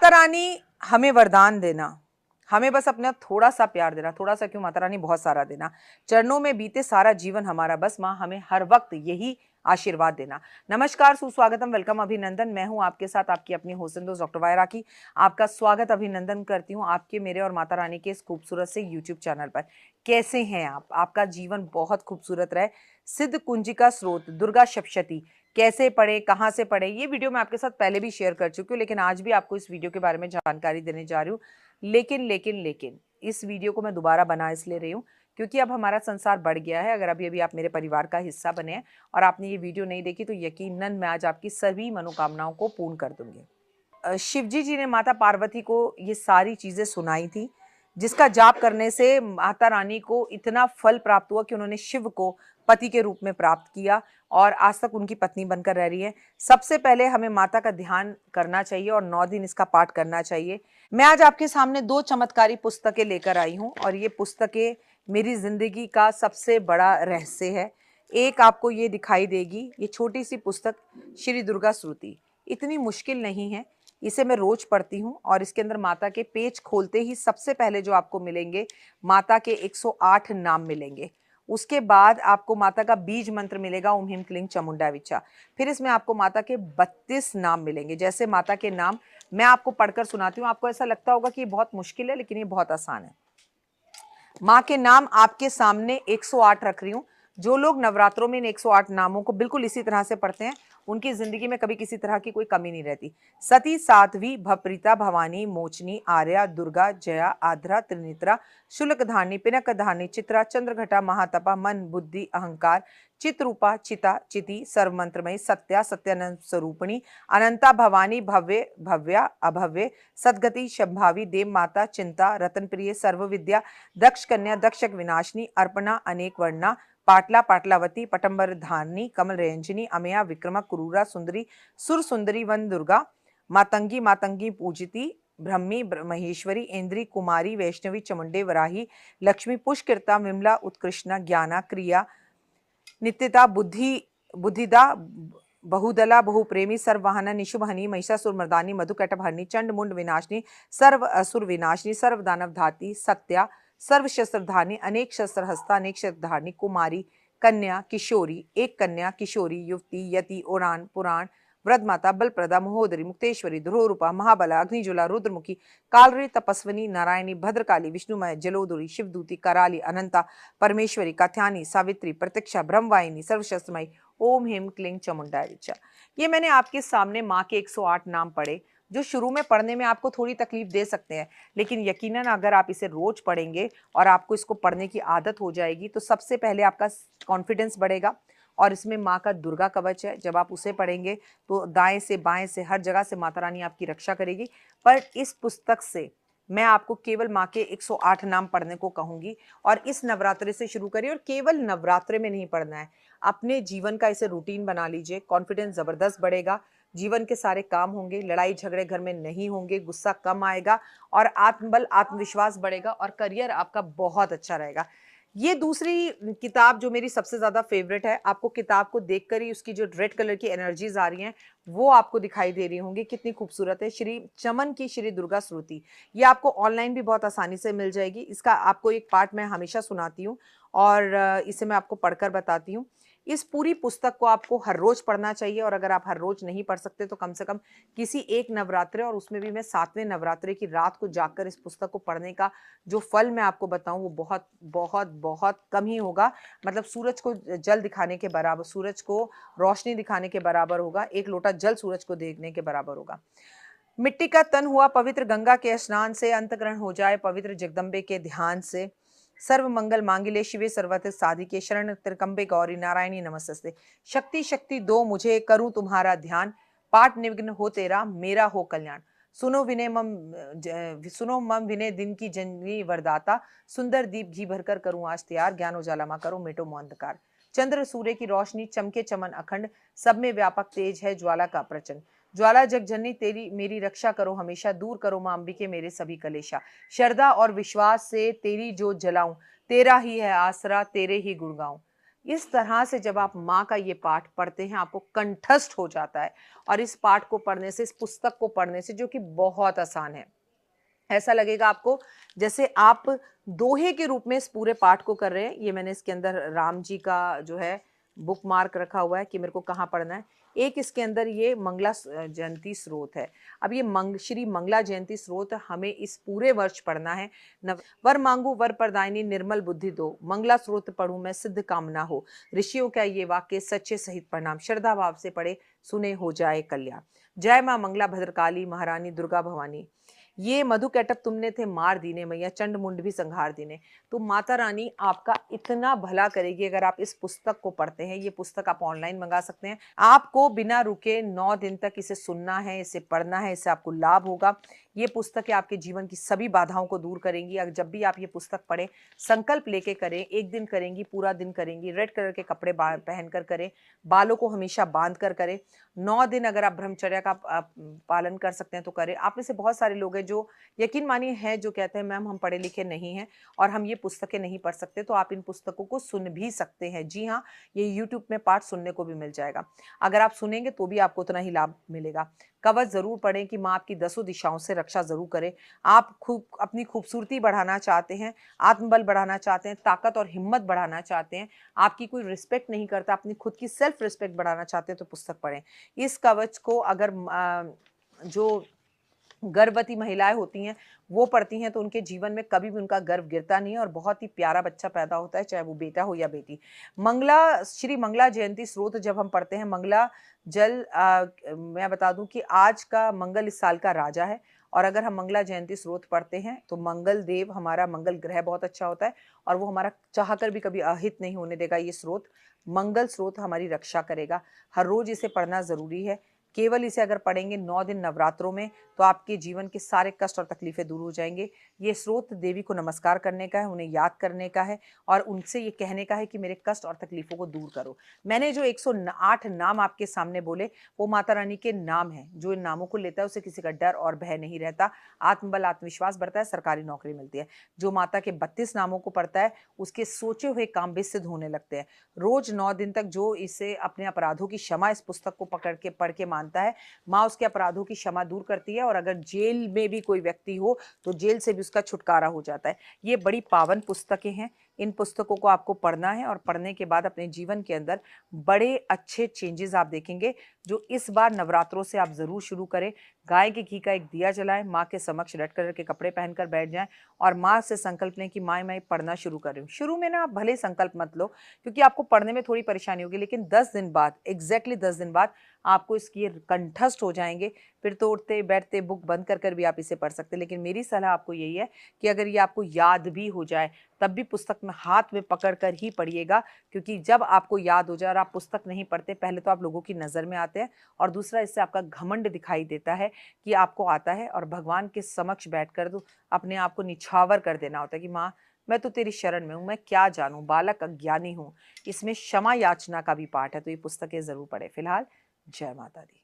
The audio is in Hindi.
माता रानी हमें वरदान देना, हमें बस अपना थोड़ा सा प्यार देना, थोड़ा सा क्यों माता रानी बहुत सारा देना, चरणों में बीते सारा जीवन हमारा, बस माँ हमें हर वक्त यही आशीर्वाद देना। नमस्कार, सुस्वागतम, वेलकम, अभिनंदन। मैं हूं आपके साथ आपकी अपनी होसन दोस्त डॉक्टर वायरा की। आपका स्वागत अभिनंदन करती हूं आपके, मेरे और माता रानी के इस खूबसूरत से यूट्यूब चैनल पर। कैसे हैं आप? आपका जीवन बहुत खूबसूरत रहे। सिद्ध कुंजिका स्रोत दुर्गा सप्तशती कैसे पढ़े, कहाँ से पढ़े, ये वीडियो मैं आपके साथ पहले भी शेयर कर चुकी हूँ, लेकिन आज भी आपको इस वीडियो के बारे में जानकारी देने जा रही हूँ। लेकिन इस वीडियो को मैं दोबारा बना इसलिए रही हूँ क्योंकि अब हमारा संसार बढ़ गया है। अगर अभी आप मेरे परिवार का हिस्सा बने हैं और आपने ये वीडियो नहीं देखी तो यकीनन मैं आज आपकी सभी मनोकामनाओं को पूर्ण कर दूंगी। शिवजी जी ने माता पार्वती को ये सारी चीजें सुनाई थी, जिसका जाप करने से माता रानी को इतना फल प्राप्त हुआ कि उन्होंने शिव को पति के रूप में प्राप्त किया और आज तक उनकी पत्नी बनकर रह रही है। सबसे पहले हमें माता का ध्यान करना चाहिए और 9 दिन इसका पाठ करना चाहिए। मैं आज आपके सामने 2 चमत्कारी पुस्तकें लेकर आई हूं और ये पुस्तकें मेरी जिंदगी का सबसे बड़ा रहस्य है। एक आपको ये दिखाई देगी, ये छोटी सी पुस्तक श्री दुर्गा श्रुति, इतनी मुश्किल नहीं है। इसे मैं रोज पढ़ती हूँ और इसके अंदर माता के पेज खोलते ही सबसे पहले जो आपको मिलेंगे माता के 108 नाम मिलेंगे। उसके बाद आपको माता का बीज मंत्र मिलेगा, ओम ह्रीं क्लीं चामुंडा विचा। फिर इसमें आपको माता के 32 नाम मिलेंगे। जैसे माता के नाम मैं आपको पढ़कर सुनाती हूँ, आपको ऐसा लगता होगा कि ये बहुत मुश्किल है, लेकिन ये बहुत आसान है। माँ के नाम आपके सामने 108 रख रही हूँ। जो लोग नवरात्रों में इन 108 नामों को बिल्कुल इसी तरह से पढ़ते हैं, उनकी जिंदगी में कभी किसी तरह की कोई कमी नहीं रहती। सती, साध्वी, भप्रीता, भवानी, मोचनी, आर्या, दुर्गा, जया, आद्रा, त्रिनेत्रा, शुल्कधानी, पिनकधानी, चित्रा, चंद्रघटा, महातपा, मन, बुद्धि, अहंकार, चित्रूपा, चिता, चिति, सर्वमंत्रमयी, सत्या, सत्यानंद स्वरूपिणी, अनंता, भवानी, भव्य, भव्या, अभव्य, सदगति, संभावी, देव माता, चिंता, रतन प्रिय, सर्वविद्या, दक्ष कन्या, दक्षक विनाशिनी, अर्पणा, अनेक वर्णा, पाटला, पाटलावती, पटंबर धारणी, कमल रंजनी, अमया, विक्रमा, क्रूरा, सुंदरी, सुर सुंदरी, वन दुर्गा, मातंगी, मातंगी पूजिती, ब्रह्मी, महेश्वरी, इंद्री, कुमारी, वैष्णवी, चमुंडे, वराही, लक्ष्मी, पुष्कृता, विमला, उत्कृष्णा, ज्ञाना, क्रिया, नित्यता, बुद्धि, बुद्धिदा, बहुदला, बहुप्रेमी, सर्ववाहना, निशुभहनी, महिषासुर मर्दानी, मधुकैटभहनी, चंड मुंड विनाशिनी, सर्व असुर विनाशिनी, सर्व दानव धाती, सत्या, सर्व शस्त्रधानी, अनेक शस्त्र हस्ता, अनेक शस्त्रधारणी, कुमारी, कन्या, किशोरी, एक कन्या, किशोरी, युवती, यति, उड़ान, पुराण, वृद्धमाता, बलप्रदा, महोदरी, मुक्तेश्वरी, ध्रुवरूपा, महाबला, अग्निजुला, रुद्रमुखी, कालरी, तपस्विनी, नारायणी, भद्रकाली, विष्णुमय, जलोदरी, शिवदूती, कराली, अनंता, परमेश्वरी, कात्यायनी, सावित्री, प्रत्यक्षा, ब्रह्मवाहिनी, सर्वशस्त्रमयी, ओम ह्रीं क्लीं चामुंडाय विद्या। ये मैंने आपके सामने माँ के 108 नाम पढ़े, जो शुरू में पढ़ने में आपको थोड़ी तकलीफ दे सकते हैं, लेकिन यकीनन अगर आप इसे रोज पढ़ेंगे और आपको इसको पढ़ने की आदत हो जाएगी तो सबसे पहले आपका कॉन्फिडेंस बढ़ेगा। और इसमें माँ का दुर्गा कवच है, जब आप उसे पढ़ेंगे तो दाएं से बाएं से हर जगह से माता रानी आपकी रक्षा करेगी। पर इस पुस्तक से मैं आपको केवल माँ के 108 नाम पढ़ने को कहूंगी और इस नवरात्रे से शुरू करिए। और केवल नवरात्रे में नहीं पढ़ना है, अपने जीवन का इसे रूटीन बना लीजिए। कॉन्फिडेंस जबरदस्त बढ़ेगा, जीवन के सारे काम होंगे, लड़ाई झगड़े घर में नहीं होंगे, गुस्सा कम आएगा और आत्मबल, आत्मविश्वास बढ़ेगा और करियर आपका बहुत अच्छा रहेगा। ये दूसरी किताब जो मेरी सबसे ज्यादा फेवरेट है, आपको किताब को देखकर ही उसकी जो रेड कलर की एनर्जीज आ रही हैं वो आपको दिखाई दे रही होंगी, कितनी खूबसूरत है। श्री चमन की श्री दुर्गा श्रुति, ये आपको ऑनलाइन भी बहुत आसानी से मिल जाएगी। इसका आपको एक पार्ट मैं हमेशा सुनाती हूँ और इसे मैं आपको पढ़कर बताती हूँ। इस पूरी पुस्तक को आपको हर रोज पढ़ना चाहिए और अगर आप हर रोज नहीं पढ़ सकते तो कम से कम किसी एक नवरात्रे, और उसमें भी मैं 7वें नवरात्रे की रात को जाकर इस पुस्तक को पढ़ने का जो फल मैं आपको बताऊं वो बहुत बहुत बहुत कम ही होगा। मतलब सूरज को जल दिखाने के बराबर, सूरज को रोशनी दिखाने के बराबर होगा, एक लोटा जल सूरज को देखने के बराबर होगा। मिट्टी का तन हुआ पवित्र गंगा के स्नान से, अंतकरण हो जाए पवित्र जगदम्बे के ध्यान से, सर्व मंगल मांगल्ये शिवे सर्वत्र साधिके, शरण त्र्यंबके गौरी नारायणी नमस्तस्ते। शक्ति शक्ति दो मुझे, करूं तुम्हारा ध्यान, पाठ निर्विघ्न हो तेरा, मेरा हो कल्याण। सुनो मम विनय दिन की जननी वरदाता, सुंदर दीप घी भरकर करूं आज तैयार, ज्ञान उजाला मा करो मिटो मोह अंधकार। चंद्र सूर्य की रोशनी चमके चमन अखंड, सब में व्यापक तेज है ज्वाला का प्रचंड। ज्वाला जग जननी तेरी मेरी रक्षा करो हमेशा, दूर करो मां अंबिके मेरे सभी कलेशा। श्रद्धा और विश्वास से तेरी जो जलाऊं, तेरा ही है आसरा, तेरे ही गुण गाऊं। इस तरह से जब आप माँ का ये पाठ पढ़ते हैं आपको कंठस्थ हो जाता है। और इस पाठ को पढ़ने से, इस पुस्तक को पढ़ने से, जो कि बहुत आसान है, ऐसा लगेगा आपको जैसे आप दोहे के रूप में इस पूरे पाठ को कर रहे हैं। ये मैंने इसके अंदर राम जी का जो है बुक मार्क रखा हुआ है कि मेरे को कहाँ पढ़ना है। एक इसके अंदर ये मंगला जयंती स्रोत है। अब ये श्री मंगला जयंती स्रोत हमें इस पूरे वर्ष पढ़ना है। वर मांगू वर प्रदायनी निर्मल बुद्धि दो, मंगला स्रोत पढ़ूं मैं सिद्ध कामना हो। ऋषियों का ये वाक्य सच्चे सहित प्रणाम, श्रद्धा भाव से पढ़े सुने हो जाए कल्याण। जय माँ मंगला भद्रकाली महारानी दुर्गा भवानी। ये मधु कैटअप तुमने थे मार दीने मैया, चंड मुंड भी संहार दीने। तो माता रानी आपका इतना भला करेगी अगर आप इस पुस्तक को पढ़ते हैं। ये पुस्तक आप ऑनलाइन मंगा सकते हैं। आपको बिना रुके 9 दिन तक इसे सुनना है, इसे पढ़ना है, इससे आपको लाभ होगा। ये पुस्तकें आपके जीवन की सभी बाधाओं को दूर करेंगी। अगर जब भी आप ये पुस्तक पढ़ें, संकल्प लेके करें, एक दिन करेंगी, पूरा दिन करेंगी, रेड कलर के कपड़े पहन कर करें, बालों को हमेशा बांध कर करें। 9 दिन अगर आप ब्रह्मचर्य का पालन कर सकते हैं तो करें। आप में से बहुत सारे लोग हैं जो यकीन मानिए हैं जो कहते हैं मैम हम पढ़े लिखे नहीं हैं और हम ये पुस्तकें नहीं पढ़ सकते, तो आप इन पुस्तकों को सुन भी सकते हैं। जी हाँ, ये यूट्यूब में पाठ सुनने को भी मिल जाएगा। अगर आप सुनेंगे तो भी आपको उतना ही लाभ मिलेगा। कवच जरूर पढ़ें कि माँ आपकी 10 दिशाओं से रक्षा जरूर करे। आप खूब अपनी खूबसूरती बढ़ाना चाहते हैं, आत्मबल बढ़ाना चाहते हैं, ताकत और हिम्मत बढ़ाना चाहते हैं, आपकी कोई रिस्पेक्ट नहीं करता, अपनी खुद की सेल्फ रिस्पेक्ट बढ़ाना चाहते हैं तो पुस्तक पढ़ें। इस कवच को अगर जो गर्भवती महिलाएं होती हैं वो पढ़ती हैं तो उनके जीवन में कभी भी उनका गर्भ गिरता नहीं है और बहुत ही प्यारा बच्चा पैदा होता है, चाहे वो बेटा हो या बेटी। श्री मंगला जयंती स्रोत जब हम पढ़ते हैं, मंगला जल मैं बता दूं कि आज का मंगल इस साल का राजा है। और अगर हम मंगला जयंती स्रोत पढ़ते हैं तो मंगल देव, हमारा मंगल ग्रह बहुत अच्छा होता है और वो हमारा चाहकर भी कभी अहित नहीं होने देगा। ये स्रोत, मंगल स्रोत, हमारी रक्षा करेगा। हर रोज इसे पढ़ना जरूरी है। केवल इसे अगर पढ़ेंगे 9 दिन नवरात्रों में तो आपके जीवन के सारे कष्ट और तकलीफें दूर हो जाएंगे। ये स्रोत देवी को नमस्कार करने का है, उन्हें याद करने का है और उनसे ये कहने का है कि मेरे कष्ट और तकलीफों को दूर करो। मैंने जो 108 नाम आपके सामने बोले वो माता रानी के नाम हैं। जो इन नामों को लेता है उसे किसी का डर और भय नहीं रहता, आत्मबल आत्मविश्वास बढ़ता है, सरकारी नौकरी मिलती है। जो माता के 32 नामों को पढ़ता है उसके सोचे हुए काम भी सिद्ध होने लगते हैं। रोज 9 दिन तक जो इसे अपने अपराधों की क्षमा, इस पुस्तक को पकड़ के पढ़ के मानता है, माँ उसके अपराधों की क्षमा दूर करती है और अगर जेल में भी कोई व्यक्ति हो तो जेल से भी उसका छुटकारा हो जाता है। ये बड़ी पावन पुस्तकें हैं। इन पुस्तकों को आपको पढ़ना है और पढ़ने के बाद अपने जीवन के अंदर बड़े अच्छे चेंजेस आप देखेंगे, जो इस बार नवरात्रों से आप जरूर शुरू करें। गाय के घी का एक दिया जलाएं, माँ के समक्ष रेड कलर के कपड़े पहनकर बैठ जाएं और माँ से संकल्प लें कि माँ मैं पढ़ना शुरू कर रही हूँ। शुरू में ना आप भले संकल्प मत लो क्योंकि आपको पढ़ने में थोड़ी परेशानी होगी, लेकिन 10 दिन बाद, एग्जैक्टली 10 दिन बाद आपको इसकी कंठस्थ हो जाएंगे। फिर तो उठते बैठते बुक बंद कर भी आप इसे पढ़ सकते हैं। लेकिन मेरी सलाह आपको यही है कि अगर ये आपको याद भी हो जाए तब भी पुस्तक में हाथ में पकड़ कर ही पढ़िएगा, क्योंकि जब आपको याद हो जाए और आप पुस्तक नहीं पढ़ते, पहले तो आप लोगों की नज़र में आते हैं और दूसरा इससे आपका घमंड दिखाई देता है कि आपको आता है। और भगवान के समक्ष बैठकर तो अपने आप को निछावर कर देना होता है कि माँ मैं तो तेरी शरण में हूँ, मैं क्या जानूँ, बालक अज्ञानी हूँ। इसमें क्षमा याचना का भी पाठ है, तो ये पुस्तकें जरूर पढ़े। फिलहाल जय माता दी।